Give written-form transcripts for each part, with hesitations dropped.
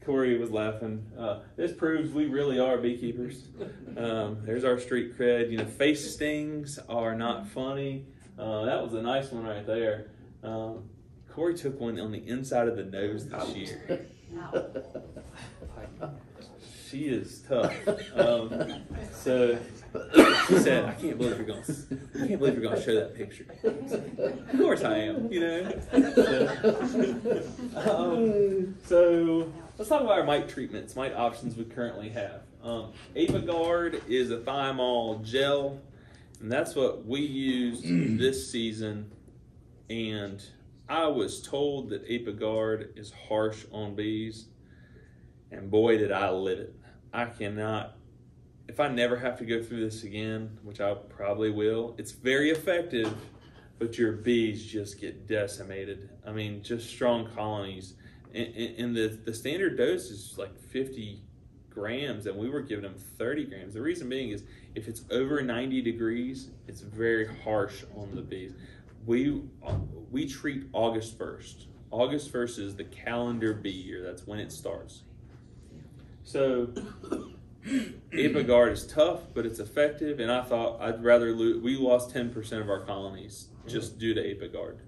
Corey was laughing. This proves we really are beekeepers. There's our street cred. You know, face stings are not funny. That was a nice one right there. Corey took one on the inside of the nose this year. She is tough. So she said, "I can't believe you're going to show that picture." Of course I am. You know. So let's talk about our mite treatments, mite options we currently have. Apiguard is a thiamol gel, and that's what we used this season. And I was told that Apiguard is harsh on bees, and boy did I live it. I cannot, if I never have to go through this again, which I probably will, it's very effective, but your bees just get decimated. I mean, just strong colonies. And the standard dose is like 50 grams, and we were giving them 30 grams. The reason being is if it's over 90 degrees, it's very harsh on the bees. We treat August 1st. August 1st is the calendar bee year. That's when it starts. So Apiguard is tough, but it's effective, and I thought I'd rather lose. We lost 10% of our colonies just due to Apiguard.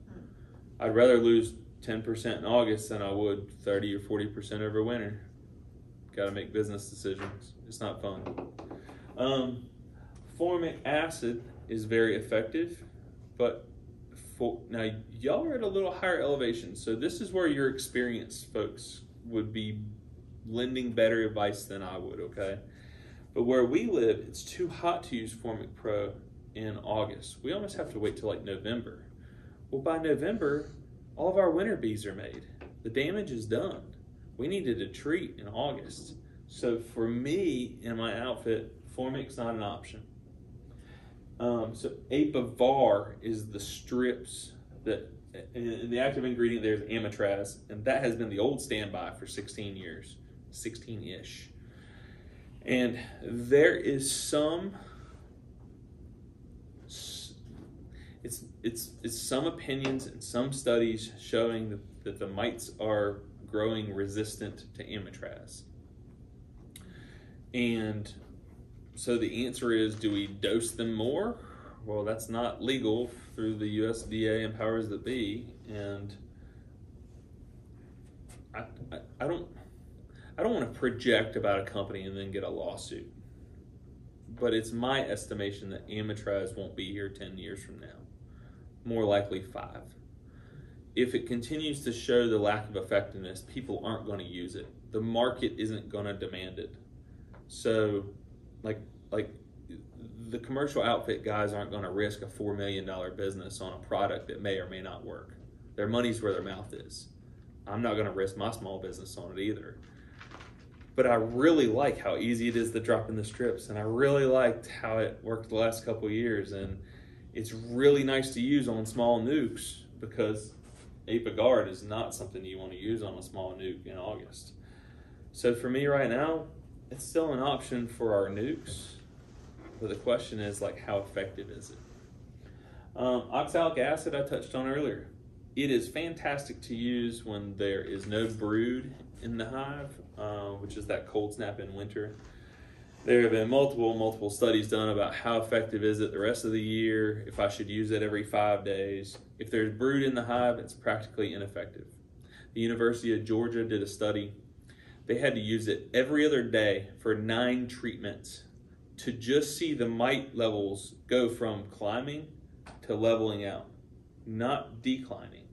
I'd rather lose 10% in August than I would 30 or 40% over winter. Got to make business decisions. It's not fun. Formic acid is very effective, but now y'all are at a little higher elevation, so this is where your experienced folks would be lending better advice than I would, okay? But where we live, it's too hot to use Formic Pro in August. We almost have to wait till like November. Well, by November, all of our winter bees are made. The damage is done. We needed to treat in August. So for me, in my outfit, Formic's not an option. So Apivar is the strips that, and the active ingredient there is amitraz, and that has been the old standby for 16 years. 16-ish. And there is some, it's some opinions and some studies showing that the mites are growing resistant to amitraz. And so the answer is, do we dose them more? Well, that's not legal through the USDA and powers that be, and I don't want to project about a company and then get a lawsuit, but it's my estimation that amitraz won't be here 10 years from now, more likely 5. If it continues to show the lack of effectiveness, people aren't going to use it. The market isn't going to demand it. So like the commercial outfit guys aren't going to risk a $4 million business on a product that may or may not work. Their money's where their mouth is. I'm not going to risk my small business on it either. But I really like how easy it is to drop in the strips, and I really liked how it worked the last couple of years, and it's really nice to use on small nukes because Apiguard is not something you want to use on a small nuke in August. So for me right now, it's still an option for our nukes, but the question is, like, how effective is it? Oxalic acid I touched on earlier. It is fantastic to use when there is no brood in the hive, which is that cold snap in winter. There have been multiple studies done about how effective is it the rest of the year, if I should use it every 5 days. If there's brood in the hive, it's practically ineffective. The University of Georgia did a study. They had to use it every other day for 9 treatments to just see the mite levels go from climbing to leveling out, not declining.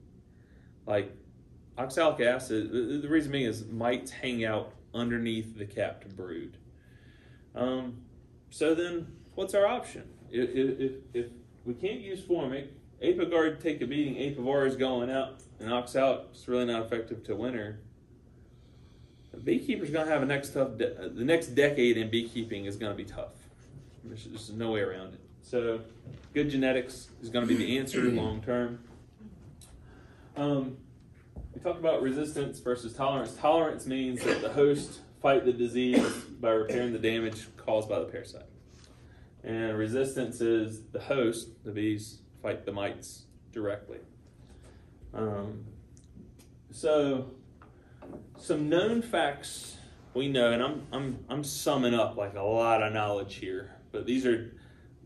Like oxalic acid, the reason being is mites hang out underneath the capped brood. So then what's our option? If we can't use Formic, Apiguard take a beating, Apivar is going out, and oxalic is really not effective to winter. The beekeeper's going to have the next decade in beekeeping is going to be tough. There's no way around it. So good genetics is going to be the answer long term. We talked about resistance versus tolerance. Tolerance means that the host fight the disease by repairing the damage caused by the parasite. And resistance is the host, the bees, fight the mites directly. So some known facts we know, and I'm summing up like a lot of knowledge here, but these are,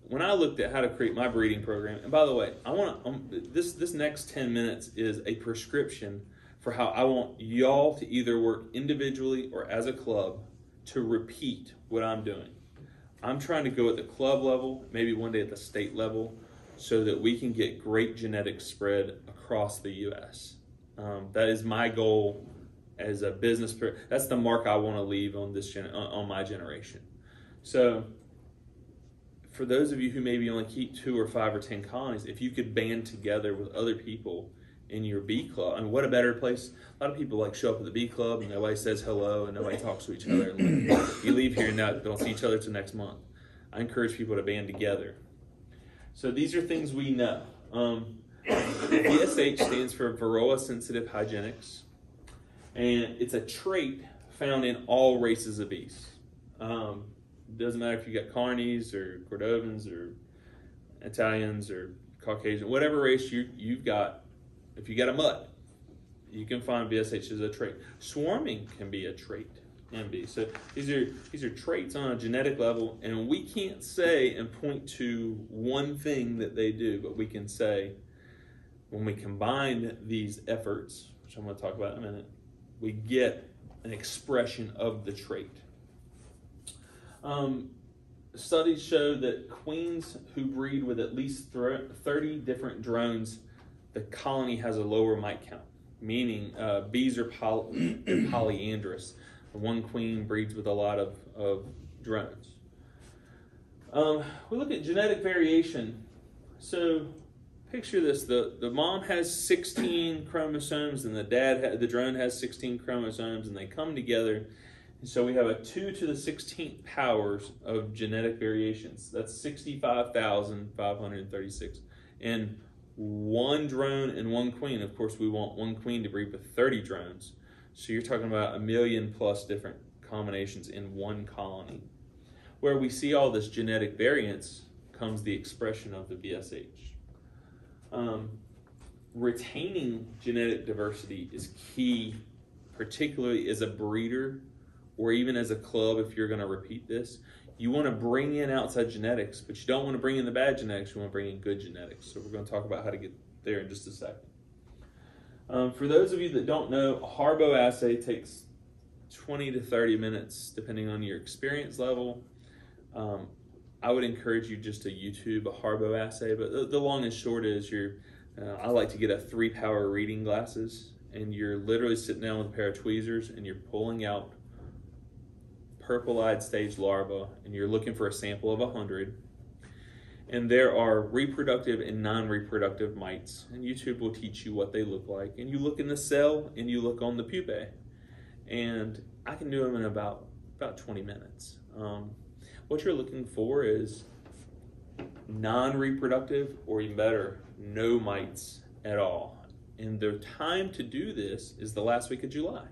when I looked at how to create my breeding program, and by the way, I want this next 10 minutes is a prescription for how I want y'all to either work individually or as a club to repeat what I'm doing. I'm trying to go at the club level, maybe one day at the state level, so that we can get great genetic spread across the U.S. That is my goal as a business. That's the mark I want to leave on this on my generation. So for those of you who maybe only keep 2 or 5 or 10 colonies, if you could band together with other people in your bee club, and what a better place. A lot of people like show up at the bee club and nobody says hello and nobody talks to each other. And like, you leave here and now don't see each other till next month. I encourage people to band together. So these are things we know. VSH stands for Varroa Sensitive Hygienics, and it's a trait found in all races of bees. Doesn't matter if you got Carnies or Cordovans or Italians or Caucasian, whatever race you've got. If you got a mutt, you can find VSH as a trait. Swarming can be a trait in bees. So these are traits on a genetic level, and we can't say and point to one thing that they do, but we can say when we combine these efforts, which I'm going to talk about in a minute, we get an expression of the trait. Studies show that queens who breed with at least 30 different drones, the colony has a lower mite count, meaning bees are polyandrous. One queen breeds with a lot of drones. We look at genetic variation. So picture this: the mom has 16 chromosomes, and the drone has 16 chromosomes, and they come together. And so we have a 2 to the 16th powers of genetic variations. That's 65,536. And one drone and one queen. Of course, we want one queen to breed with 30 drones. So you're talking about 1 million plus different combinations in one colony. Where we see all this genetic variance comes the expression of the VSH. Retaining genetic diversity is key, particularly as a breeder or even as a club. If you're going to repeat this, you want to bring in outside genetics, but you don't want to bring in the bad genetics. You want to bring in good genetics. So we're going to talk about how to get there in just a second. For those of you that don't know, a Harbo assay takes 20 to 30 minutes, depending on your experience level. I would encourage you just to YouTube a Harbo assay, but the long and short is I like to get a 3-power reading glasses, and you're literally sitting down with a pair of tweezers, and you're pulling out purple-eyed stage larvae, and you're looking for a sample of 100. And there are reproductive and non-reproductive mites, and YouTube will teach you what they look like. And you look in the cell, and you look on the pupae. And I can do them in about 20 minutes. What you're looking for is non-reproductive, or even better, no mites at all. And the time to do this is the last week of July,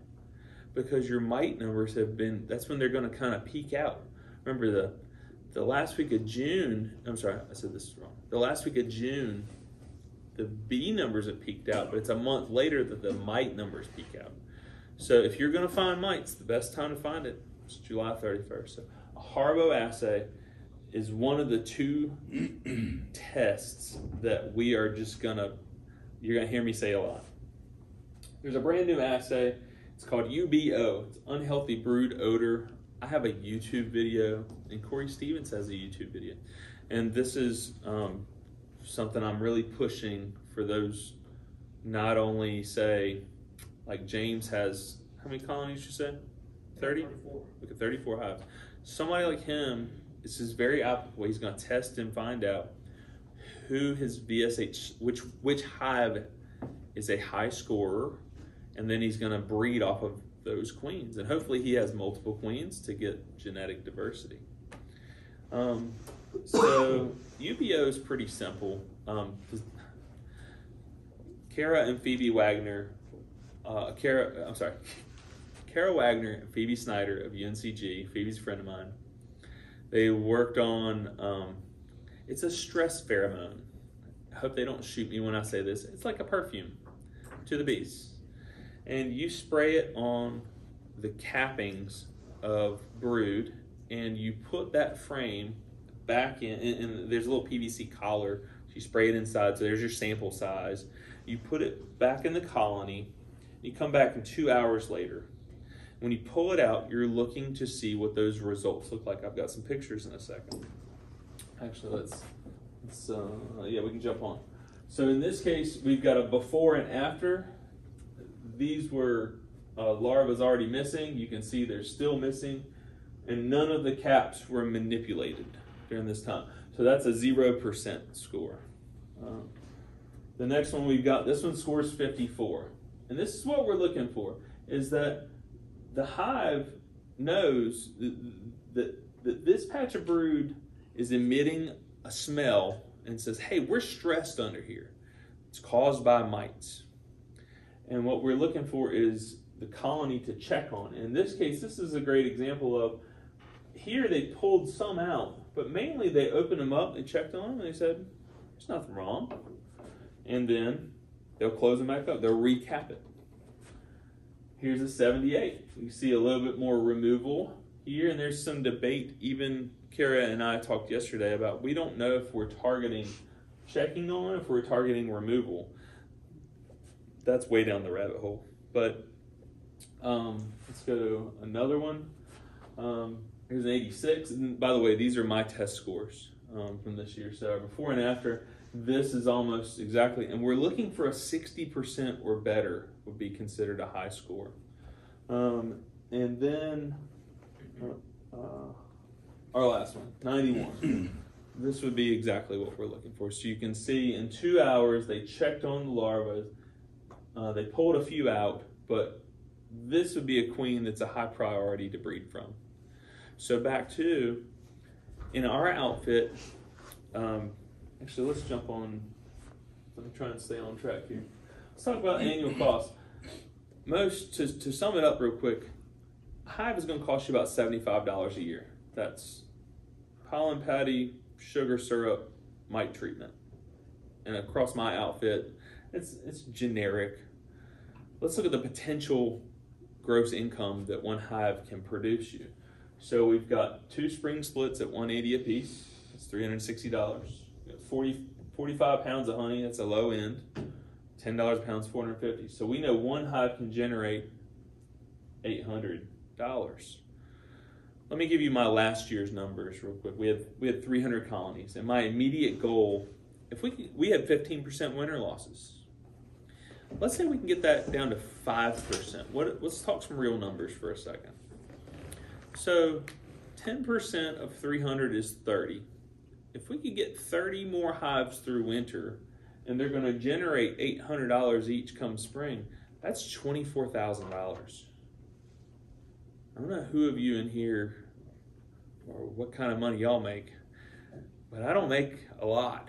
because your mite numbers that's when they're going to kind of peak out. Remember the last week of June, I'm sorry, I said this wrong. The last week of June, the bee numbers have peaked out, but it's a month later that the mite numbers peak out. So if you're going to find mites, the best time to find it is July 31st. So a Harbo assay is one of the 2 tests that we are just you're going to hear me say a lot. There's a brand new assay. It's called UBO. It's unhealthy brood odor. I have a YouTube video, and Corey Stevens has a YouTube video. And this is something I'm really pushing for those, not only say, like James has, how many colonies you said? 30? 34. Look at 34 hives. Somebody like him, this is very applicable. He's going to test and find out who his VSH, which hive is a high scorer, and then he's going to breed off of those queens, and hopefully he has multiple queens to get genetic diversity. So UBO is pretty simple. Kara and Phoebe Wagner, Kara Wagner and Phoebe Snyder of UNCG, Phoebe's a friend of mine, they worked on, it's a stress pheromone. I hope they don't shoot me when I say this. It's like a perfume to the bees. and you spray it on the cappings of brood, and you put that frame back in, and there's a little PVC collar. So you spray it inside, so there's your sample size. You put it back in the colony. You come back in 2 hours later. When you pull it out, you're looking to see what those results look like. I've got some pictures in a second. Actually, yeah, we can jump on. So in this case, we've got a before and after. These were larvae already missing. You can see they're still missing, and none of the caps were manipulated during this time. So that's a 0% score. The next one we've got, this one scores 54. And this is what we're looking for, is that the hive knows that this patch of brood is emitting a smell and says, hey, we're stressed under here. It's caused by mites. And what we're looking for is the colony to check on. In this case, this is a great example of, here they pulled some out, but mainly they opened them up, they checked on them, and they said, there's nothing wrong. And then they'll close them back up, they'll recap it. Here's a 78. You see a little bit more removal here, and there's some debate. Even Kara and I talked yesterday about, we don't know if we're targeting checking on, if we're targeting removal. That's way down the rabbit hole. But let's go to another one. Here's an 86. And by the way, these are my test scores from this year. So before and after, this is almost exactly, and we're looking for a 60% or better would be considered a high score. And then our last one, 91. This would be exactly what we're looking for. So you can see in 2 hours, they checked on the larvae. They pulled a few out, but this would be a queen that's a high priority to breed from. So back to, in our outfit, actually let's jump on, let me try and stay on track here. Let's talk about annual cost. To sum it up real quick, a hive is going to cost you about $75 a year. That's pollen patty, sugar syrup, mite treatment. And across my outfit, it's generic. Let's look at the potential gross income that one hive can produce you. So we've got 2 spring splits at $180 a piece. That's $360. 45 pounds of honey, that's a low end. $10 a pound is $450. So we know one hive can generate $800. Let me give you my last year's numbers real quick. We had 300 colonies, and my immediate goal, if we had 15% winter losses. Let's say we can get that down to 5%. Let's talk some real numbers for a second. So 10% of 300 is 30. If we could get 30 more hives through winter, and they're going to generate $800 each come spring, that's $24,000. I don't know who of you in here or what kind of money y'all make, but I don't make a lot.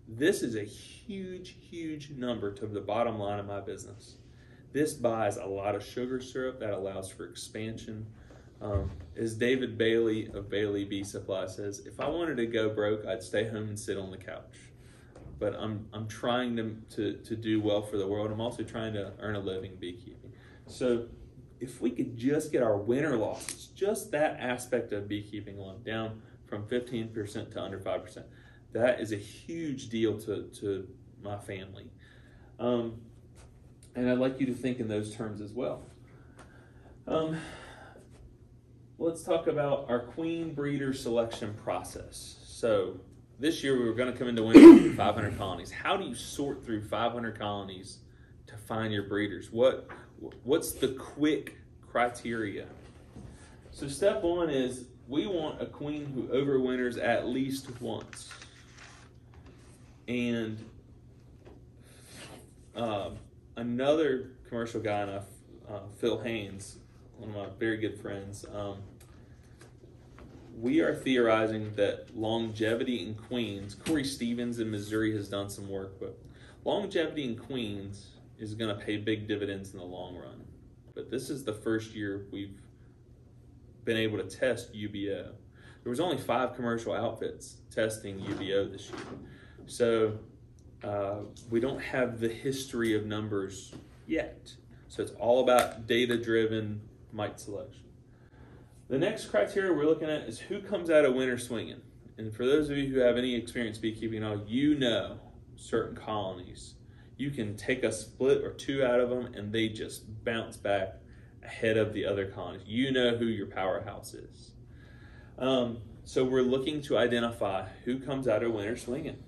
This is a huge, huge number to the bottom line of my business. This buys a lot of sugar syrup that allows for expansion. As David Bailey of Bailey Bee Supply says, if I wanted to go broke, I'd stay home and sit on the couch. But I'm trying to do well for the world. I'm also trying to earn a living beekeeping. So if we could just get our winter losses, just that aspect of beekeeping alone, down from 15% to under 5%, that is a huge deal to my family. And I'd like you to think in those terms as well. Let's talk about our queen breeder selection process. So this year we were going to come into winter with 500 colonies. How do you sort through 500 colonies to find your breeders? What's the quick criteria? So step one is we want a queen who overwinters at least once. And another commercial guy, and Phil Haynes, one of my very good friends, we are theorizing that longevity in queens, Corey Stevens in Missouri has done some work, but longevity in queens is going to pay big dividends in the long run. But this is the first year we've been able to test UBO. There was only 5 commercial outfits testing UBO this year. So we don't have the history of numbers yet. So it's all about data-driven mite selection. The next criteria we're looking at is who comes out of winter swinging. And for those of you who have any experience beekeeping, you know certain colonies. You can take a split or two out of them and they just bounce back ahead of the other colonies. You know who your powerhouse is. So we're looking to identify who comes out of winter swinging.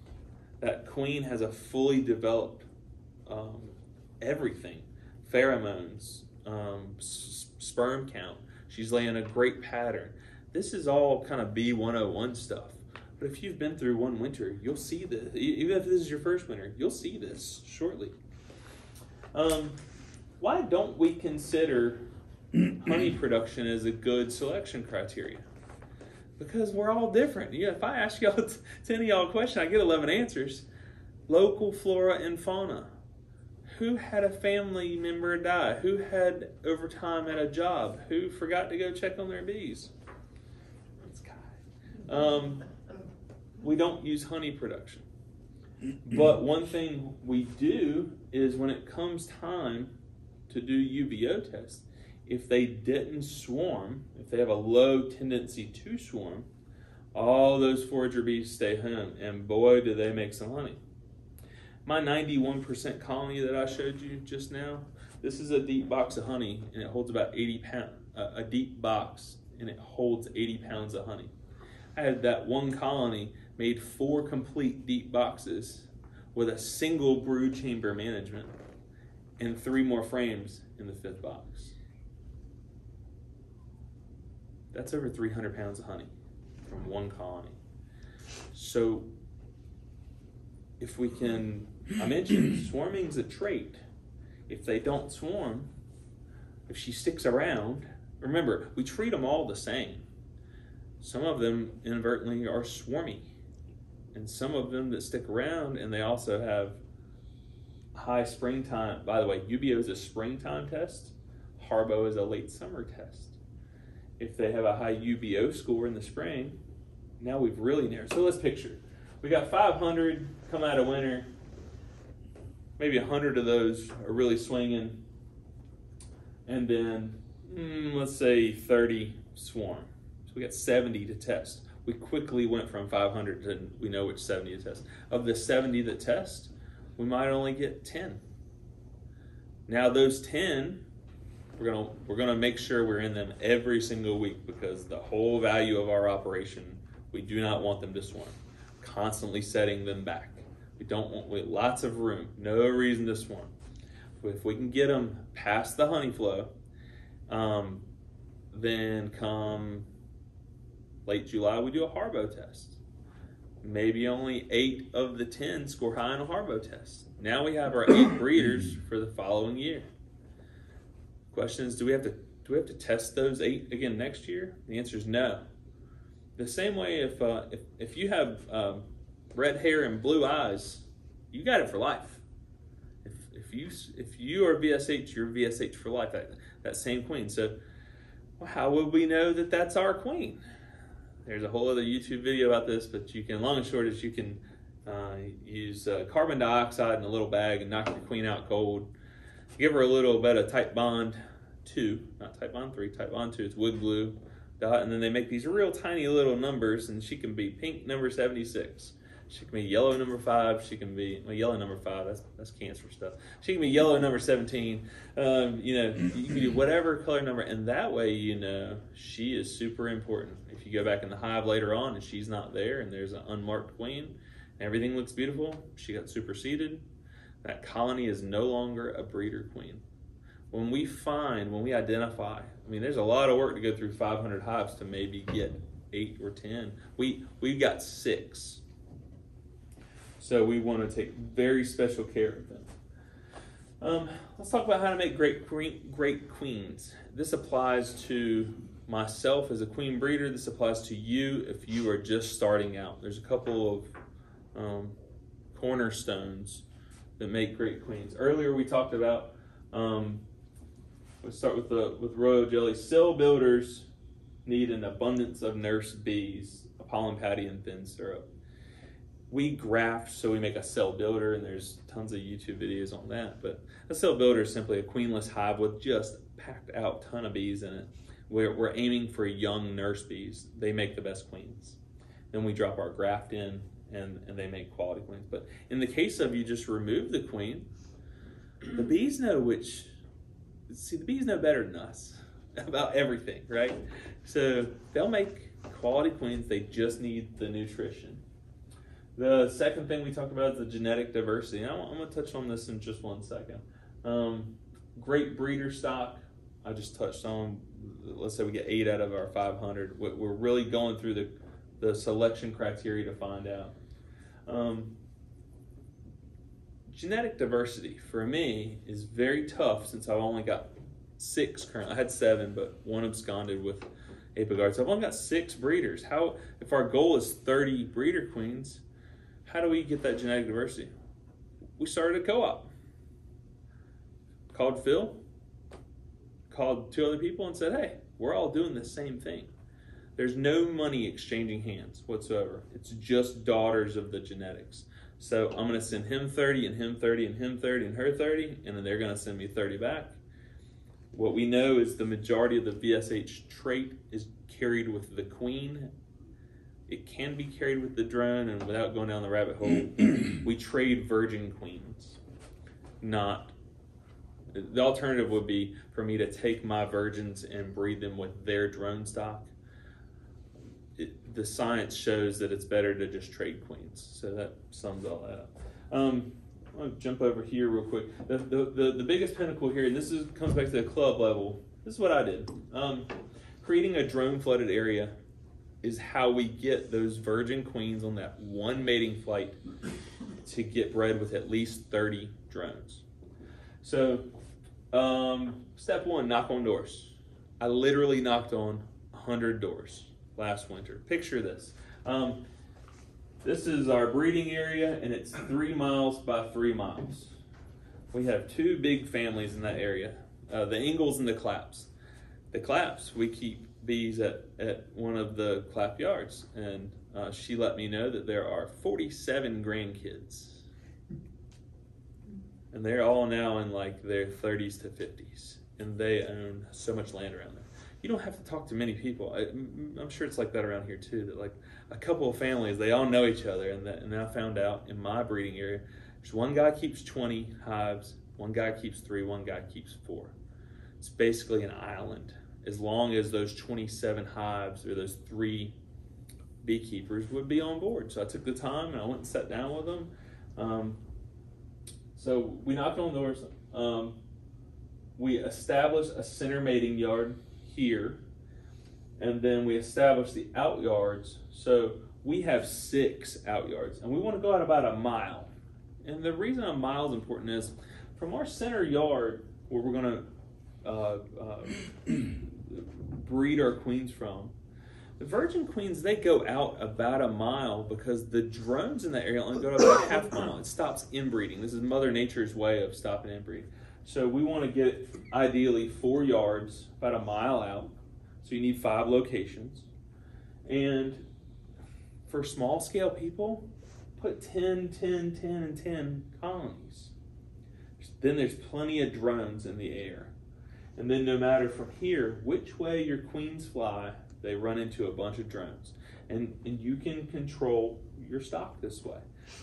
That queen has a fully developed everything, pheromones, sperm count. She's laying a great pattern. This is all kind of B101 stuff. But if you've been through one winter, you'll see this. Even if this is your first winter, you'll see this shortly. Why don't we consider honey production as a good selection criteria? Because we're all different. If I ask y'all 10 of y'all a question, I get 11 answers. Local flora and fauna. Who had a family member die? Who had overtime at a job? Who forgot to go check on their bees? That's Kai. We don't use honey production. But one thing we do is when it comes time to do UBO tests, if they didn't swarm, if they have a low tendency to swarm, all those forager bees stay home, and boy, do they make some honey. My 91% colony that I showed you just now, this is a deep box of honey, and it holds about 80 pounds, a deep box, and it holds 80 pounds of honey. I had that one colony made 4 complete deep boxes with a single brood chamber management and 3 more frames in the 5th box. That's over 300 pounds of honey from one colony. So if we can, I mentioned swarming's a trait. If they don't swarm, if she sticks around, remember, we treat them all the same. Some of them inadvertently are swarmy. And some of them that stick around, and they also have high springtime. By the way, UBO is a springtime test. Harbo is a late summer test. If they have a high UBO score in the spring, now we've really narrowed. So let's picture. We got 500 come out of winter. Maybe 100 of those are really swinging. And then, let's say 30 swarm. So we got 70 to test. We quickly went from 500 to we know which 70 to test. Of the 70 that test, we might only get 10. Now those 10, we're gonna make sure we're in them every single week, because the whole value of our operation, we do not want them to swarm. Constantly setting them back. We don't want, with lots of room, no reason to swarm. If we can get them past the honey flow, then come late July, we do a Harbo test. Maybe only 8 of the 10 score high on a Harbo test. Now we have our 8 breeders for the following year. Question is, do we have to test those 8 again next year? The answer is no. The same way, if you have red hair and blue eyes, you got it for life. If you are VSH, you're VSH for life. That same queen. So, well, how would we know that that's our queen? There's a whole other YouTube video about this, but you can, long and short is, you can use carbon dioxide in a little bag and knock your queen out cold. Give her a little bit of Type Bond 2, not Type Bond 3, Type Bond 2, it's wood glue dot, and then they make these real tiny little numbers, and she can be pink number 76. She can be yellow number 5. She can be, well, yellow number 5. That's cancer stuff. She can be yellow number 17. You can do whatever color number, and that way she is super important. If you go back in the hive later on and she's not there, and there's an unmarked queen, and everything looks beautiful, she got superseded. That colony is no longer a breeder queen. When we identify, there's a lot of work to go through 500 hives to maybe get 8 or 10. We've got 6. So we want to take very special care of them. Let's talk about how to make great queens. This applies to myself as a queen breeder. This applies to you if you are just starting out. There's a couple of cornerstones that make great queens. Earlier we talked about, let's start with royal jelly. Cell builders need an abundance of nurse bees, a pollen patty, and thin syrup. we graft, so we make a cell builder, and there's tons of YouTube videos on that. But a cell builder is simply a queenless hive with just packed out ton of bees in it. We're aiming for young nurse bees. They make the best queens. Then we drop our graft in, and they make quality queens. But in the case of you just remove the queen, the bees know the bees know better than us about everything, right? So they'll make quality queens. They just need the nutrition. The second thing we talked about is the genetic diversity. I'm going to touch on this in just 1 second. Great breeder stock, I just touched on. Let's say we get 8 out of our 500. We're really going through the selection criteria to find out. Genetic diversity for me is very tough since I've only got 6 currently. I had 7, but 1 absconded with Apigards. So I've only got 6 breeders. If our goal is 30 breeder queens, how do we get that genetic diversity? We started a co-op. Called Phil, called 2 other people and said, hey, we're all doing the same thing. There's no money exchanging hands whatsoever. It's just daughters of the genetics. So I'm going to send him 30 and him 30 and him 30 and her 30, and then they're going to send me 30 back. What we know is the majority of the VSH trait is carried with the queen. It can be carried with the drone, and without going down the rabbit hole, we trade virgin queens. The alternative would be for me to take my virgins and breed them with their drone stock. The science shows that it's better to just trade queens. So that sums all that up. I'm going to jump over here real quick. The biggest pinnacle here, and this comes back to the club level, this is what I did. Creating a drone flooded area is how we get those virgin queens on that one mating flight to get bred with at least 30 drones. So step 1, knock on doors. I literally knocked on 100 doors last winter. Picture this. This is our breeding area, and it's 3 miles by 3 miles. We have 2 big families in that area, the Ingalls and the Claps. The Claps, we keep bees at one of the Clap yards, and she let me know that there are 47 grandkids, and they're all now in like their 30s to 50s, and they own so much land around there. You don't have to talk to many people. I'm sure it's like that around here too, that like a couple of families, they all know each other, and I found out in my breeding area, there's one guy keeps 20 hives, one guy keeps 3, one guy keeps 4. It's basically an island. As long as those 27 hives or those 3 beekeepers would be on board. So I took the time and I went and sat down with them. So we knocked on doors. We established a center mating yard here, and then we established the out yards. So we have 6 out yards, and we want to go out about a mile. And the reason a mile is important is from our center yard where we're going to breed our queens from, the virgin queens, they go out about a mile because the drones in that area only go about a half mile. It stops inbreeding. This is Mother Nature's way of stopping inbreeding. So we want to get ideally 4 yards, about a mile out. So you need 5 locations. And for small scale people, put 10, 10, 10, and 10 colonies. Then there's plenty of drones in the air. And then no matter from here, which way your queens fly, they run into a bunch of drones. And you can control your stock this way.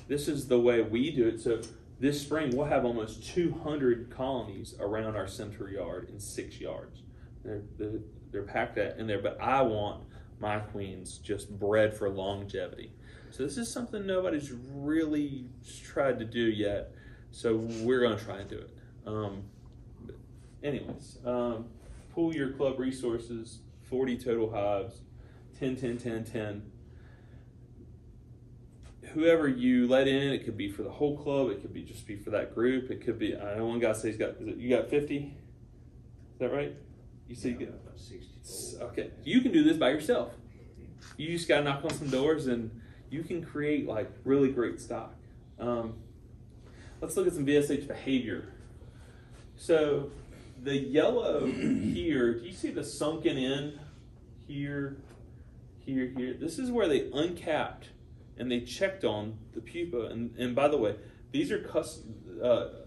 This is the way we do it. So this spring, we'll have almost 200 colonies around our center yard in 6 yards. They're packed in there, but I want my queens just bred for longevity. So this is something nobody's really tried to do yet. So we're going to try and do it. Anyways, pool your club resources, 40 total hives, 10, 10, 10, 10. Whoever you let in, it could be for the whole club, it could be just be for that group, it could be, I know one guy says you got 50? Is that right? You say you get about 60. Okay, you can do this by yourself. You just got to knock on some doors and you can create like really great stock. Let's look at some VSH behavior. So the yellow here, do you see the sunken end here, here, here? This is where they uncapped and they checked on the pupa. And by the way, these are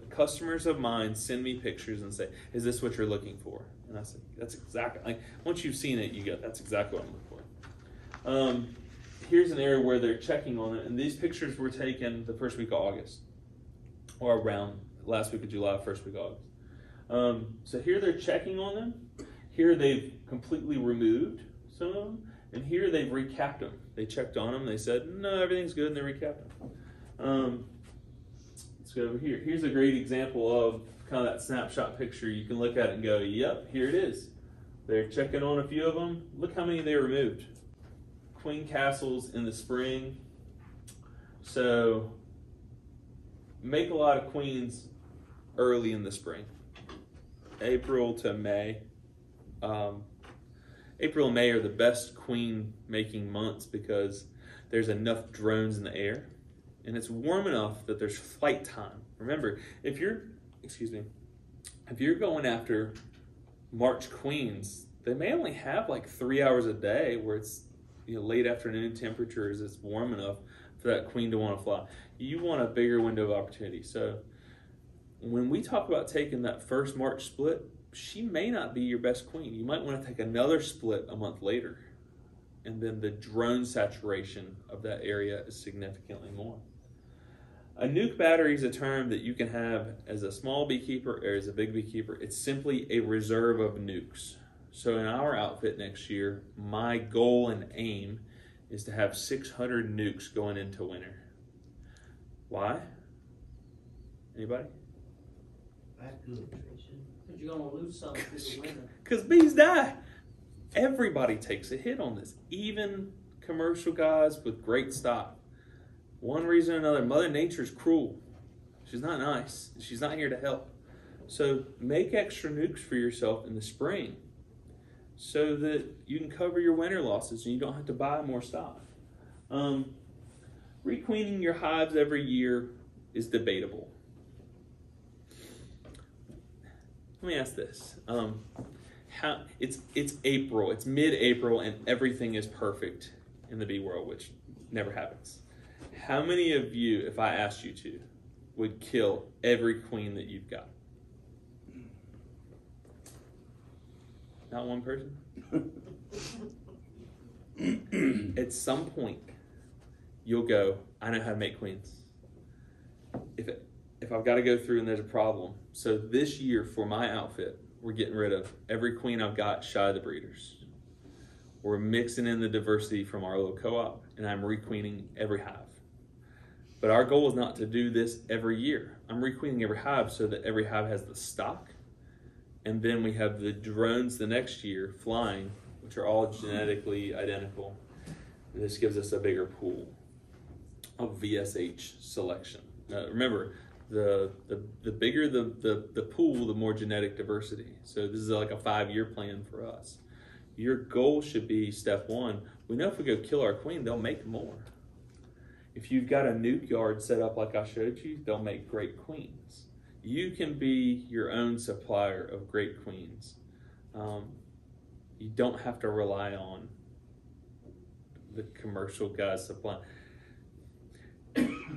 customers of mine send me pictures and say, "Is this what you're looking for?" And I said, "That's exactly." Like once you've seen it, you go, "That's exactly what I'm looking for." Here's an area where they're checking on it, and these pictures were taken the first week of August, or around last week of July, first week of August. So here they're checking on them. Here they've completely removed some of them, and here they've recapped them. They checked on them. They said, "No, everything's good," and they recapped them. Let's go over here. Here's a great example of kind of that snapshot picture. You can look at it and go, "Yep, here it is." They're checking on a few of them. Look how many they removed. Queen castles in the spring. So make a lot of queens early in the spring. April to May. April and May are the best queen making months because there's enough drones in the air and it's warm enough that there's flight time. Remember, if you're going after March queens, they may only have like 3 hours a day where it's late afternoon temperatures. It's warm enough for that queen to want to fly. You want a bigger window of opportunity. So when we talk about taking that first March split, she may not be your best queen. You might want to take another split a month later. And then the drone saturation of that area is significantly more. A nuke battery is a term that you can have as a small beekeeper or as a big beekeeper. It's simply a reserve of nukes. So in our outfit next year, my goal and aim is to have 600 nukes going into winter. Why? Anybody? That's good, Tracy. Because you're going to lose some through the winter. Because bees die. Everybody takes a hit on this, even commercial guys with great stock. One reason or another, Mother Nature's cruel. She's not nice. She's not here to help. So make extra nukes for yourself in the spring so that you can cover your winter losses and you don't have to buy more stock. Requeening your hives every year is debatable. Let me ask this. It's April, it's mid-April, and everything is perfect in the bee world, which never happens. How many of you, if I asked you to, would kill every queen that you've got? Not one person? At some point, you'll go, "I know how to make queens." If I've got to go through and there's a problem. So this year for my outfit, we're getting rid of every queen I've got shy of the breeders. We're mixing in the diversity from our little co-op, and I'm requeening every hive. But our goal is not to do this every year. I'm requeening every hive so that every hive has the stock, and then we have the drones the next year flying, which are all genetically identical. And this gives us a bigger pool of VSH selection. Remember, the bigger the pool, the more genetic diversity. So this is like a 5-year plan for us. Your goal should be step 1. We know if we go kill our queen, they'll make more. If you've got a nuke yard set up like I showed you, they'll make great queens. You can be your own supplier of great queens. You don't have to rely on the commercial guys supplying.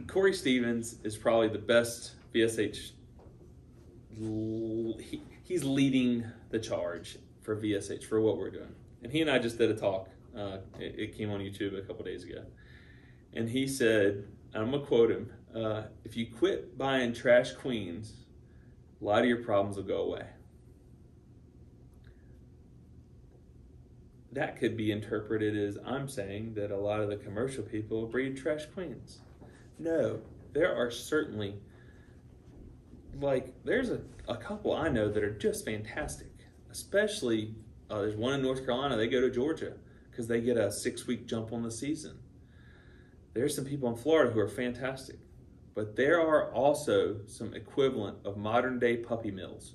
Corey Stevens is probably the best VSH. He's leading the charge for VSH, for what we're doing. And he and I just did a talk. It came on YouTube a couple days ago. And he said, and I'm going to quote him, "If you quit buying trash queens, a lot of your problems will go away." That could be interpreted as I'm saying that a lot of the commercial people breed trash queens. No, there are certainly, there's a couple I know that are just fantastic. Especially, there's one in North Carolina, they go to Georgia because they get a 6-week jump on the season. There's some people in Florida who are fantastic. But there are also some equivalent of modern day puppy mills.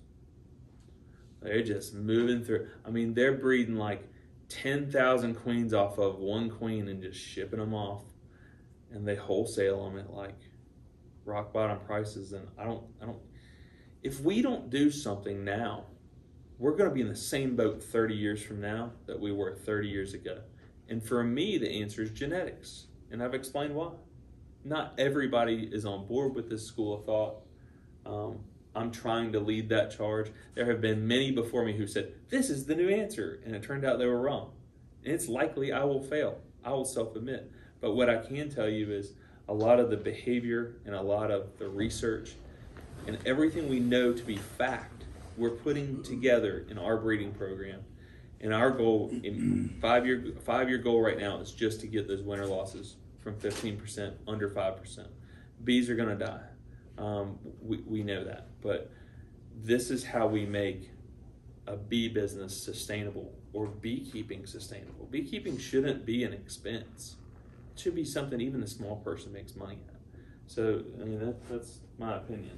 They're just moving through. I mean, they're breeding like 10,000 queens off of one queen and just shipping them off. And they wholesale them at like rock bottom prices. And if we don't do something now, we're going to be in the same boat 30 years from now that we were 30 years ago. And for me, the answer is genetics. and I've explained why. Not everybody is on board with this school of thought. I'm trying to lead that charge. There have been many before me who said, this is the new answer, and it turned out they were wrong. And it's likely I will fail. I will self-admit. But what I can tell you is a lot of the behavior and a lot of the research and everything we know to be fact, we're putting together in our breeding program. And our goal, five-year goal right now is just to get those winter losses from 15% under 5%. Bees are going to die. We know that, but this is how we make a bee business sustainable, or beekeeping sustainable. Beekeeping shouldn't be an expense. It should be something even a small person makes money at. So, I mean, that's my opinion.